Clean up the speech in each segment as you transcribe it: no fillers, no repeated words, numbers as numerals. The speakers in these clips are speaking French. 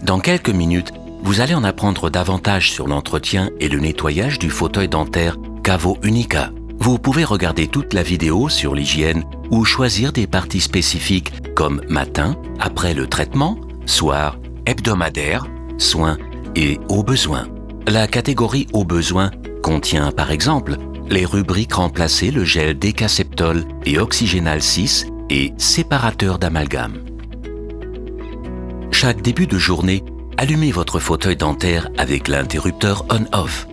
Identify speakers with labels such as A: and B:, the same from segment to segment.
A: Dans quelques minutes, vous allez en apprendre davantage sur l'entretien et le nettoyage du fauteuil dentaire Cavo Unica. Vous pouvez regarder toute la vidéo sur l'hygiène ou choisir des parties spécifiques comme matin, après le traitement, soir, hebdomadaire, soins et au besoin. La catégorie au besoin contient par exemple les rubriques remplacer le gel Décaceptol et Oxygénal 6 et séparateur d'amalgame. Chaque début de journée, allumez votre fauteuil dentaire avec l'interrupteur on-off.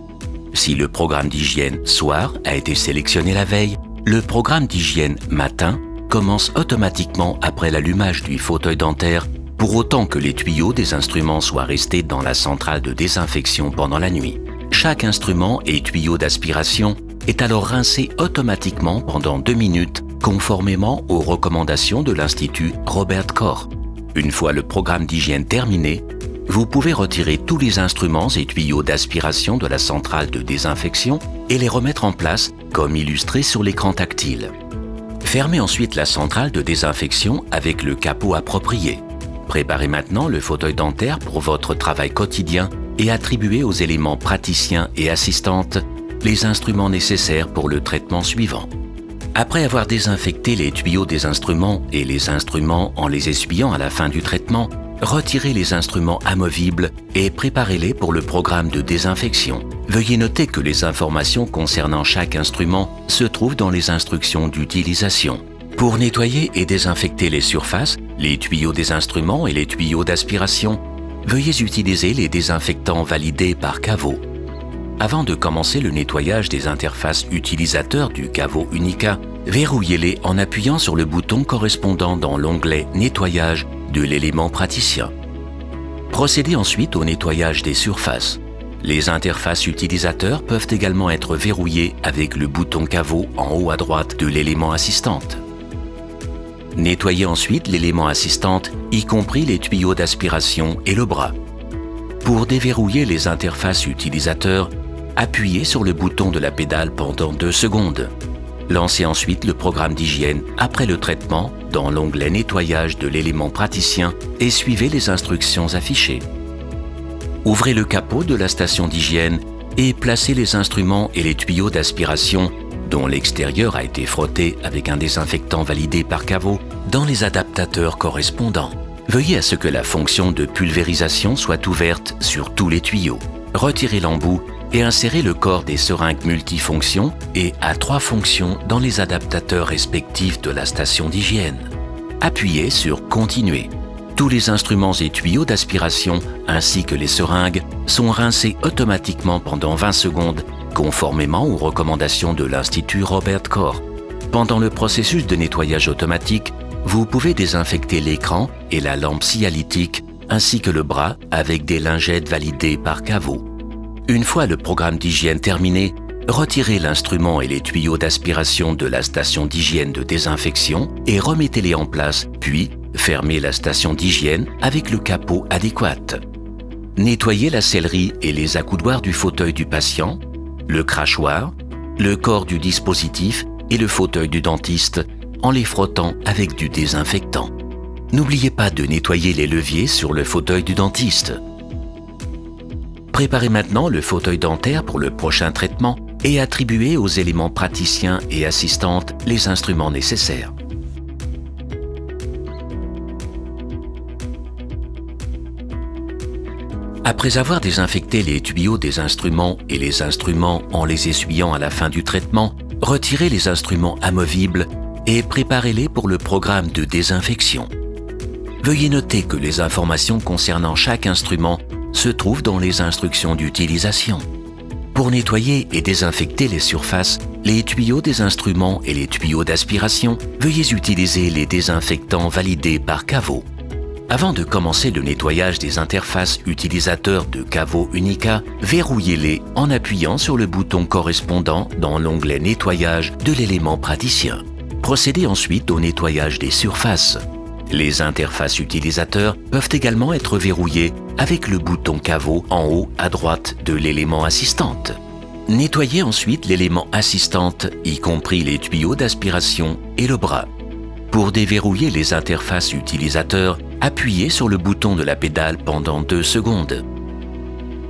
A: Si le programme d'hygiène soir a été sélectionné la veille, le programme d'hygiène matin commence automatiquement après l'allumage du fauteuil dentaire pour autant que les tuyaux des instruments soient restés dans la centrale de désinfection pendant la nuit. Chaque instrument et tuyau d'aspiration est alors rincé automatiquement pendant 2 minutes conformément aux recommandations de l'Institut Robert Koch. Une fois le programme d'hygiène terminé, vous pouvez retirer tous les instruments et tuyaux d'aspiration de la centrale de désinfection et les remettre en place comme illustré sur l'écran tactile. Fermez ensuite la centrale de désinfection avec le capot approprié. Préparez maintenant le fauteuil dentaire pour votre travail quotidien et attribuez aux éléments praticiens et assistantes les instruments nécessaires pour le traitement suivant. Après avoir désinfecté les tuyaux des instruments et les instruments en les essuyant à la fin du traitement, retirez les instruments amovibles et préparez-les pour le programme de désinfection. Veuillez noter que les informations concernant chaque instrument se trouvent dans les instructions d'utilisation. Pour nettoyer et désinfecter les surfaces, les tuyaux des instruments et les tuyaux d'aspiration, veuillez utiliser les désinfectants validés par Cavo. Avant de commencer le nettoyage des interfaces utilisateurs du Cavo Unica, verrouillez-les en appuyant sur le bouton correspondant dans l'onglet Nettoyage de l'élément praticien. Procédez ensuite au nettoyage des surfaces. Les interfaces utilisateurs peuvent également être verrouillées avec le bouton Cavo en haut à droite de l'élément assistante. Nettoyez ensuite l'élément assistante, y compris les tuyaux d'aspiration et le bras. Pour déverrouiller les interfaces utilisateurs, appuyez sur le bouton de la pédale pendant 2 secondes. Lancez ensuite le programme d'hygiène après le traitement dans l'onglet Nettoyage de l'élément praticien et suivez les instructions affichées. Ouvrez le capot de la station d'hygiène et placez les instruments et les tuyaux d'aspiration dont l'extérieur a été frotté avec un désinfectant validé par Cavo dans les adaptateurs correspondants. Veuillez à ce que la fonction de pulvérisation soit ouverte sur tous les tuyaux. Retirez l'embout et insérez le corps des seringues multifonctions et à 3 fonctions dans les adaptateurs respectifs de la station d'hygiène. Appuyez sur Continuer. Tous les instruments et tuyaux d'aspiration ainsi que les seringues sont rincés automatiquement pendant 20 secondes conformément aux recommandations de l'Institut Robert Koch. Pendant le processus de nettoyage automatique, vous pouvez désinfecter l'écran et la lampe signalétique ainsi que le bras avec des lingettes validées par Cavo. Une fois le programme d'hygiène terminé, retirez l'instrument et les tuyaux d'aspiration de la station d'hygiène de désinfection et remettez-les en place, puis fermez la station d'hygiène avec le capot adéquat. Nettoyez la sellerie et les accoudoirs du fauteuil du patient, le crachoir, le corps du dispositif et le fauteuil du dentiste en les frottant avec du désinfectant. N'oubliez pas de nettoyer les leviers sur le fauteuil du dentiste. Préparez maintenant le fauteuil dentaire pour le prochain traitement et attribuez aux éléments praticiens et assistantes les instruments nécessaires. Après avoir désinfecté les tuyaux des instruments et les instruments en les essuyant à la fin du traitement, retirez les instruments amovibles et préparez-les pour le programme de désinfection. Veuillez noter que les informations concernant chaque instrument se trouvent dans les instructions d'utilisation. Pour nettoyer et désinfecter les surfaces, les tuyaux des instruments et les tuyaux d'aspiration, veuillez utiliser les désinfectants validés par Cavo. Avant de commencer le nettoyage des interfaces utilisateurs de Cavo Unica, verrouillez-les en appuyant sur le bouton correspondant dans l'onglet Nettoyage de l'élément praticien. Procédez ensuite au nettoyage des surfaces. Les interfaces utilisateurs peuvent également être verrouillées avec le bouton Cavo en haut à droite de l'élément assistante. Nettoyez ensuite l'élément assistante, y compris les tuyaux d'aspiration et le bras. Pour déverrouiller les interfaces utilisateurs, Appuyez sur le bouton de la pédale pendant 2 secondes.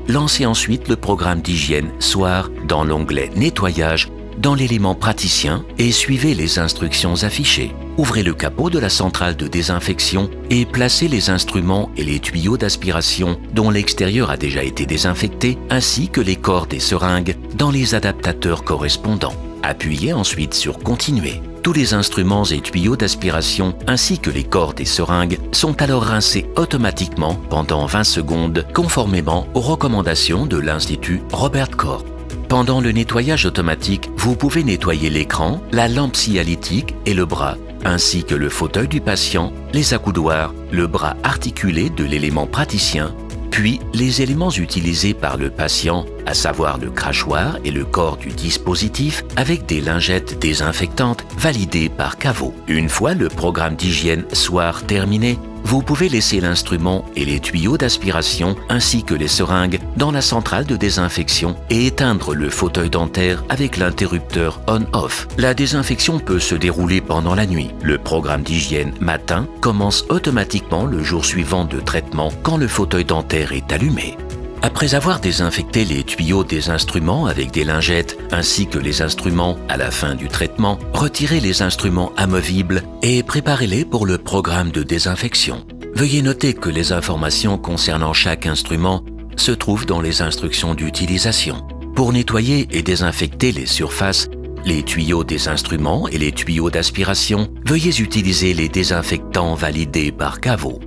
A: Lancez ensuite le programme d'hygiène Soir dans l'onglet Nettoyage dans l'élément praticien et suivez les instructions affichées. Ouvrez le capot de la centrale de désinfection et placez les instruments et les tuyaux d'aspiration dont l'extérieur a déjà été désinfecté ainsi que les cordes et seringues dans les adaptateurs correspondants. Appuyez ensuite sur Continuer. Tous les instruments et tuyaux d'aspiration ainsi que les cordes et seringues sont alors rincés automatiquement pendant 20 secondes conformément aux recommandations de l'Institut Robert Koch. Pendant le nettoyage automatique, vous pouvez nettoyer l'écran, la lampe signalétique et le bras, ainsi que le fauteuil du patient, les accoudoirs, le bras articulé de l'élément praticien, puis les éléments utilisés par le patient, à savoir le crachoir et le corps du dispositif avec des lingettes désinfectantes validées par Caveau. Une fois le programme d'hygiène Soir terminé, vous pouvez laisser l'instrument et les tuyaux d'aspiration ainsi que les seringues dans la centrale de désinfection et éteindre le fauteuil dentaire avec l'interrupteur on-off. La désinfection peut se dérouler pendant la nuit. Le programme d'hygiène matin commence automatiquement le jour suivant de traitement quand le fauteuil dentaire est allumé. Après avoir désinfecté les tuyaux des instruments avec des lingettes ainsi que les instruments à la fin du traitement, retirez les instruments amovibles et préparez-les pour le programme de désinfection. Veuillez noter que les informations concernant chaque instrument se trouvent dans les instructions d'utilisation. Pour nettoyer et désinfecter les surfaces, les tuyaux des instruments et les tuyaux d'aspiration, veuillez utiliser les désinfectants validés par Caveau.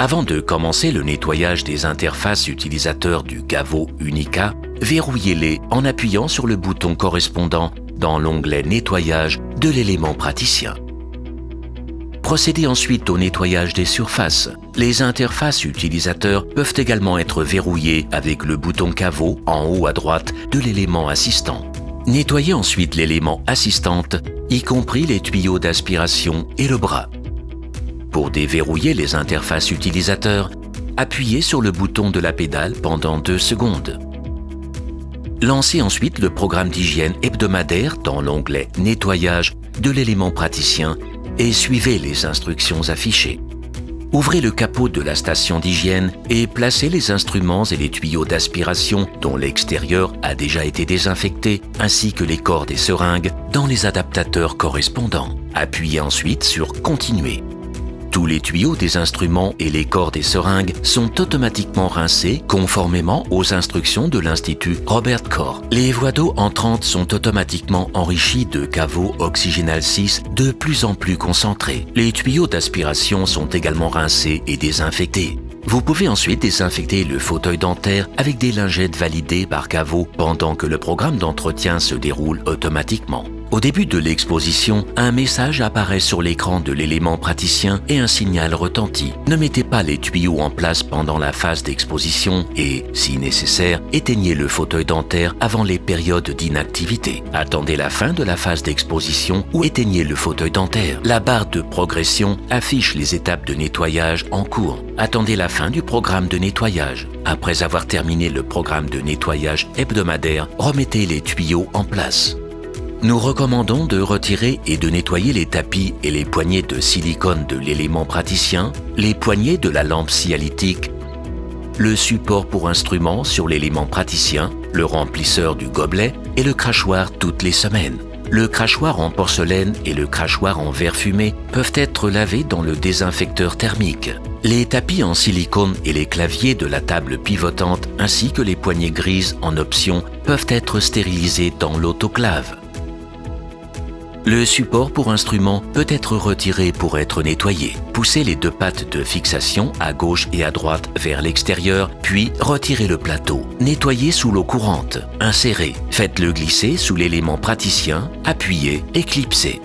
A: Avant de commencer le nettoyage des interfaces utilisateurs du Caveau Unica, verrouillez-les en appuyant sur le bouton correspondant dans l'onglet Nettoyage de l'élément praticien. Procédez ensuite au nettoyage des surfaces. Les interfaces utilisateurs peuvent également être verrouillées avec le bouton Caveau en haut à droite de l'élément assistant. Nettoyez ensuite l'élément assistante, y compris les tuyaux d'aspiration et le bras. Pour déverrouiller les interfaces utilisateurs, appuyez sur le bouton de la pédale pendant 2 secondes. Lancez ensuite le programme d'hygiène hebdomadaire dans l'onglet Nettoyage de l'élément praticien et suivez les instructions affichées. Ouvrez le capot de la station d'hygiène et placez les instruments et les tuyaux d'aspiration dont l'extérieur a déjà été désinfecté ainsi que les cordes et seringues dans les adaptateurs correspondants. Appuyez ensuite sur Continuer. Tous les tuyaux des instruments et les cordes et seringues sont automatiquement rincés conformément aux instructions de l'Institut Robert Koch. Les voies d'eau entrantes sont automatiquement enrichies de Caveau Oxygenal 6 de plus en plus concentrés. Les tuyaux d'aspiration sont également rincés et désinfectés. Vous pouvez ensuite désinfecter le fauteuil dentaire avec des lingettes validées par Caveau pendant que le programme d'entretien se déroule automatiquement. Au début de l'exposition, un message apparaît sur l'écran de l'élément praticien et un signal retentit. Ne mettez pas les tuyaux en place pendant la phase d'exposition et, si nécessaire, éteignez le fauteuil dentaire avant les périodes d'inactivité. Attendez la fin de la phase d'exposition ou éteignez le fauteuil dentaire. La barre de progression affiche les étapes de nettoyage en cours. Attendez la fin du programme de nettoyage. Après avoir terminé le programme de nettoyage hebdomadaire, remettez les tuyaux en place. Nous recommandons de retirer et de nettoyer les tapis et les poignées de silicone de l'élément praticien, les poignées de la lampe signalétique, le support pour instruments sur l'élément praticien, le remplisseur du gobelet et le crachoir toutes les semaines. Le crachoir en porcelaine et le crachoir en verre fumé peuvent être lavés dans le désinfecteur thermique. Les tapis en silicone et les claviers de la table pivotante ainsi que les poignées grises en option peuvent être stérilisés dans l'autoclave. Le support pour instrument peut être retiré pour être nettoyé. Poussez les 2 pattes de fixation à gauche et à droite vers l'extérieur, puis retirez le plateau. Nettoyez sous l'eau courante. Insérez. Faites-le glisser sous l'élément praticien, appuyez et clipsez.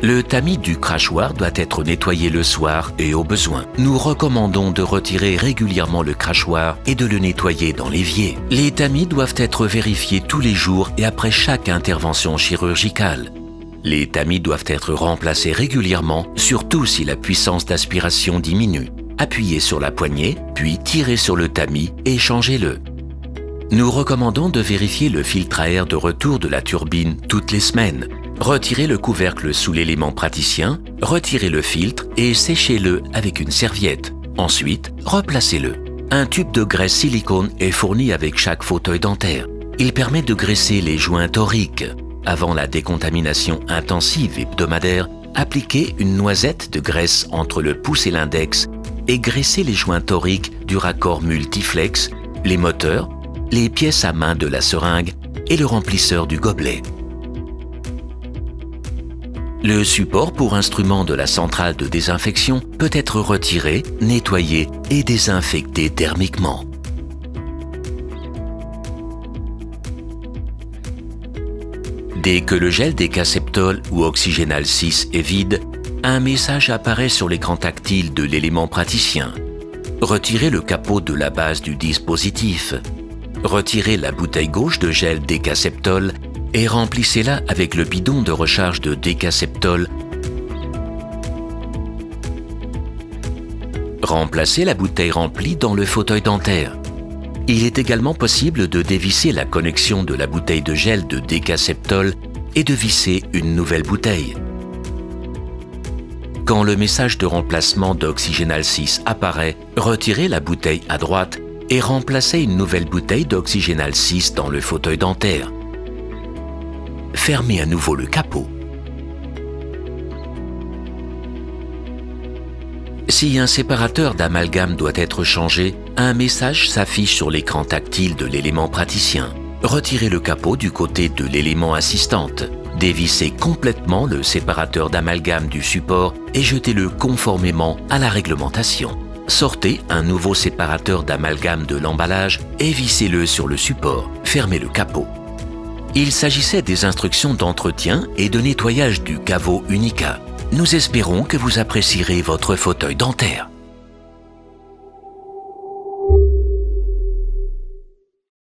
A: Le tamis du crachoir doit être nettoyé le soir et au besoin. Nous recommandons de retirer régulièrement le crachoir et de le nettoyer dans l'évier. Les tamis doivent être vérifiés tous les jours et après chaque intervention chirurgicale. Les tamis doivent être remplacés régulièrement, surtout si la puissance d'aspiration diminue. Appuyez sur la poignée, puis tirez sur le tamis et changez-le. Nous recommandons de vérifier le filtre à air de retour de la turbine toutes les semaines. Retirez le couvercle sous l'élément praticien, Retirez le filtre et séchez-le avec une serviette. Ensuite, replacez-le. Un tube de graisse silicone est fourni avec chaque fauteuil dentaire. Il permet de graisser les joints toriques. Avant la décontamination intensive hebdomadaire, appliquez une noisette de graisse entre le pouce et l'index et graissez les joints toriques du raccord multiflex, les moteurs, les pièces à main de la seringue et le remplisseur du gobelet. Le support pour instrument de la centrale de désinfection peut être retiré, nettoyé et désinfecté thermiquement. Dès que le gel Décaceptol ou Oxygénal 6 est vide, un message apparaît sur l'écran tactile de l'élément praticien. Retirez le capot de la base du dispositif. Retirez la bouteille gauche de gel Décaceptol et remplissez-la avec le bidon de recharge de Décaceptol. Remplacez la bouteille remplie dans le fauteuil dentaire. Il est également possible de dévisser la connexion de la bouteille de gel de Décaceptol et de visser une nouvelle bouteille. Quand le message de remplacement d'Oxygénal 6 apparaît, retirez la bouteille à droite et remplacez une nouvelle bouteille d'Oxygénal 6 dans le fauteuil dentaire. Fermez à nouveau le capot. Si un séparateur d'amalgame doit être changé, un message s'affiche sur l'écran tactile de l'élément praticien. Retirez le capot du côté de l'élément assistante. Dévissez complètement le séparateur d'amalgame du support et jetez-le conformément à la réglementation. Sortez un nouveau séparateur d'amalgame de l'emballage et vissez-le sur le support. Fermez le capot. Il s'agissait des instructions d'entretien et de nettoyage du caveau Unica. Nous espérons que vous apprécierez votre fauteuil dentaire.